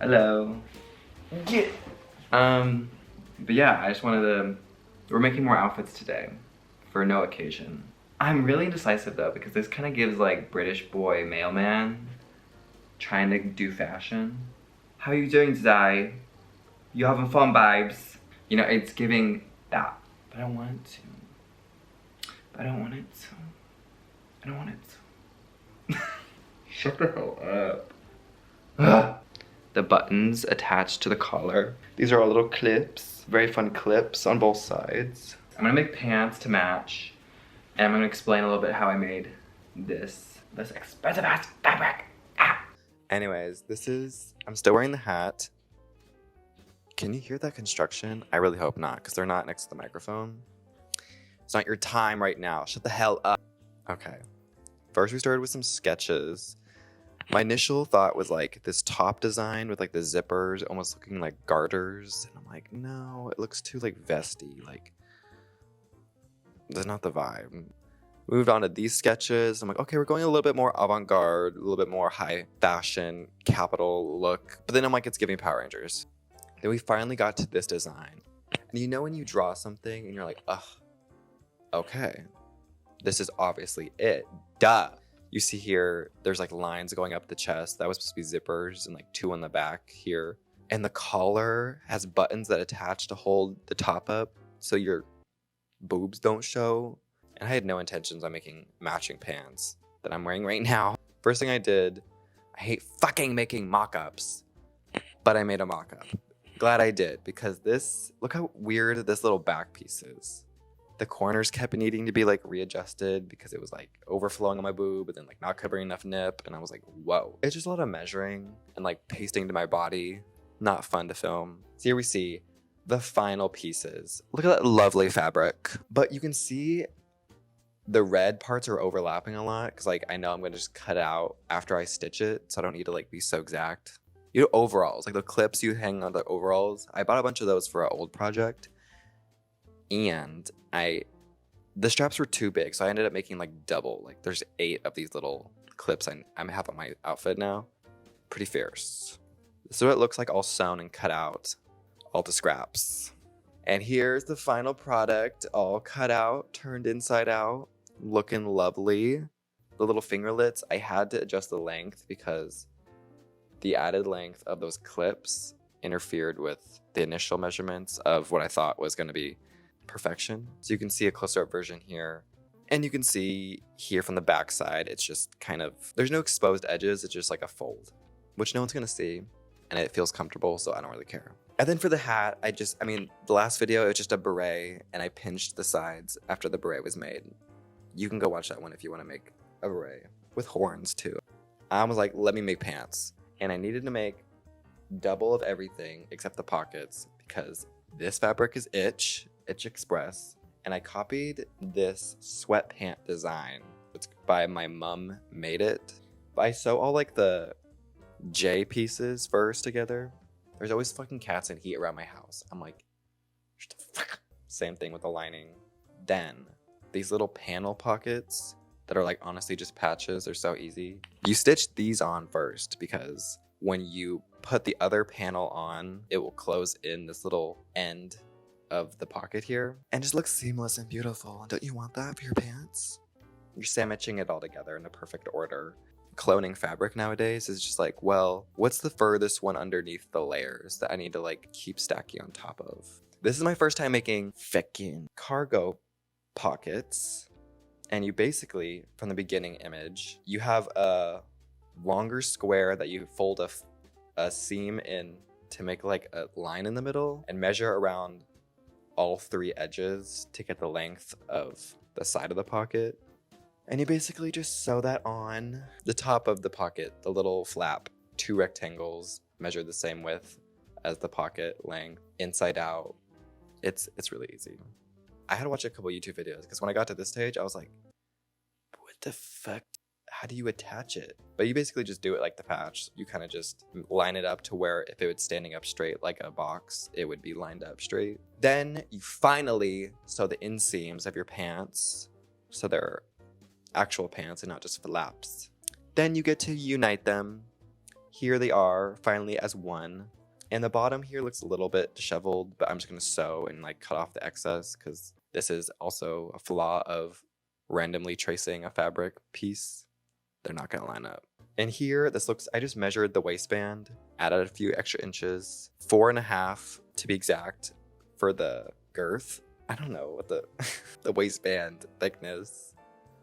Hello. Get. But yeah, I just wanted to. We're making more outfits today for no occasion. I'm really indecisive though because this kind of gives like British boy mailman trying to do fashion. How are you doing today? You having fun, babes? You know, it's giving that, but I don't want it to. But I don't want it to. I don't want it to. Shut the hell up. Ugh. The buttons attached to the collar. These are all little clips, very fun clips on both sides. I'm gonna make pants to match, and I'm gonna explain a little bit how I made this expensive ass fabric. Ah. Anyways, I'm still wearing the hat. Can you hear that construction? I really hope not, because they're not next to the microphone. It's not your time right now. Shut the hell up. Okay. First we started with some sketches. My initial thought was like this top design with like the zippers almost looking like garters. And I'm like, no, it looks too like vesty. Like, that's not the vibe. Moved on to these sketches. I'm like, okay, we're going a little bit more avant-garde, a little bit more high fashion, capital look. But then I'm like, it's giving Power Rangers. Then we finally got to this design. And you know when you draw something and you're like, ugh, okay, this is obviously it. Duh. You see here, there's like lines going up the chest. That was supposed to be zippers and like two on the back here. And the collar has buttons that attach to hold the top up so your boobs don't show. And I had no intentions on making matching pants that I'm wearing right now. First thing I did, I hate fucking making mock-ups, but I made a mock-up. Glad I did, because look how weird this little back piece is. The corners kept needing to be like readjusted because it was like overflowing on my boob, but then like not covering enough nip. And I was like, whoa. It's just a lot of measuring and like pasting to my body. Not fun to film. So here we see the final pieces. Look at that lovely fabric. But you can see the red parts are overlapping a lot because like I know I'm gonna just cut out after I stitch it. So I don't need to like be so exact. You know, overalls, like the clips you hang on the overalls. I bought a bunch of those for an old project. And the straps were too big, so I ended up making like double. Like there's 8 of these little clips I have on my outfit now. Pretty fierce. This is what it looks like all sewn and cut out, all to scraps. And here's the final product, all cut out, turned inside out, looking lovely. The little fingerlets, I had to adjust the length because the added length of those clips interfered with the initial measurements of what I thought was going to be perfection. So you can see a closer up version here. And you can see here from the back side, it's just kind of, there's no exposed edges, it's just like a fold, which no one's gonna see, and it feels comfortable, so I don't really care. And then for the hat, the last video, it was just a beret, and I pinched the sides after the beret was made. You can go watch that one if you wanna make a beret, with horns too. I was like, let me make pants. And I needed to make double of everything except the pockets, because this fabric is Itch Express, and I copied this sweatpant design. It's by my mom made it. I sew all like the J pieces first together. There's always fucking cats and heat around my house. I'm like, shut the fuck up. Same thing with the lining. Then these little panel pockets that are like honestly just patches, they're so easy. You stitch these on first because when you put the other panel on, it will close in this little end of the pocket here and just looks seamless and beautiful. Don't you want that for your pants? You're sandwiching it all together in a perfect order. Cloning fabric nowadays is just like, well, what's the furthest one underneath the layers that I need to like keep stacking on top of? This is my first time making feckin' cargo pockets. And you basically, from the beginning image, you have a longer square that you fold a seam in to make like a line in the middle and measure around all 3 edges to get the length of the side of the pocket. And you basically just sew that on the top of the pocket, the little flap. 2 rectangles measure the same width as the pocket length, inside out. It's really easy. I had to watch a couple YouTube videos because when I got to this stage, I was like, what the fuck? How do you attach it? But you basically just do it like the patch. You kind of just line it up to where if it was standing up straight like a box, it would be lined up straight. Then you finally sew the inseams of your pants so they're actual pants and not just flaps. Then you get to unite them. here they are, finally as one. And the bottom here looks a little bit disheveled, but I'm just gonna sew and like cut off the excess because this is also a flaw of randomly tracing a fabric piece. They're not gonna line up. And here, this looks, I just measured the waistband, added a few extra inches, 4.5 to be exact for the girth. I don't know what the, the waistband thickness.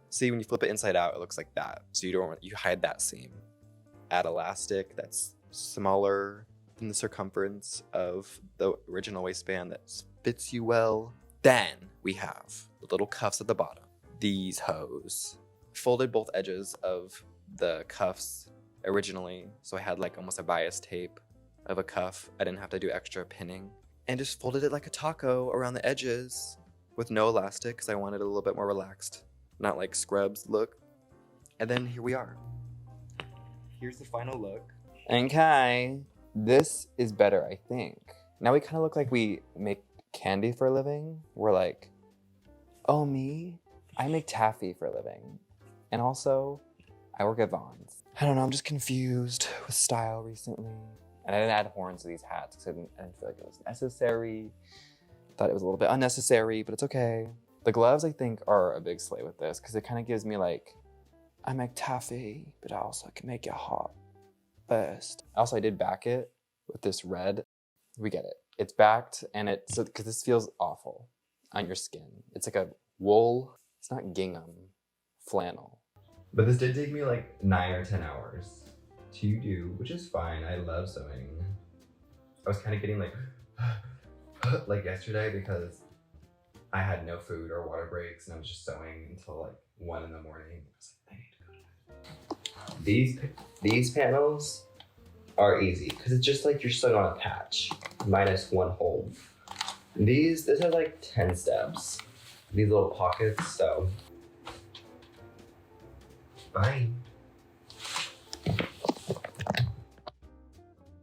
See, when you flip it inside out, it looks like that. So you hide that seam. Add elastic that's smaller than the circumference of the original waistband that fits you well. Then we have the little cuffs at the bottom. These hoes. Folded both edges of the cuffs originally, so I had like almost a bias tape of a cuff. I didn't have to do extra pinning. And just folded it like a taco around the edges with no elastic because I wanted it a little bit more relaxed, not like scrubs look. And then here we are. Here's the final look. Okay, this is better, I think. Now we kind of look like we make candy for a living. We're like, oh me? I make taffy for a living. And also, I work at Vaughn's. I don't know, I'm just confused with style recently. And I didn't add horns to these hats because I didn't feel like it was necessary. Thought it was a little bit unnecessary, but it's okay. The gloves, I think, are a big slay with this because it kind of gives me like, I make taffy, but I also can make it hot first. Also, I did back it with this red. We get it. It's backed, and it's because this feels awful on your skin. It's like a wool. It's not gingham, flannel. But this did take me like 9 or 10 hours to do, which is fine. I love sewing. I was kind of getting like, like yesterday because I had no food or water breaks and I was just sewing until like 1 in the morning. I was like, I need to go to bed. These panels are easy because it's just like you're sewing on a patch minus one hole. This has like 10 steps. These little pockets, so bye.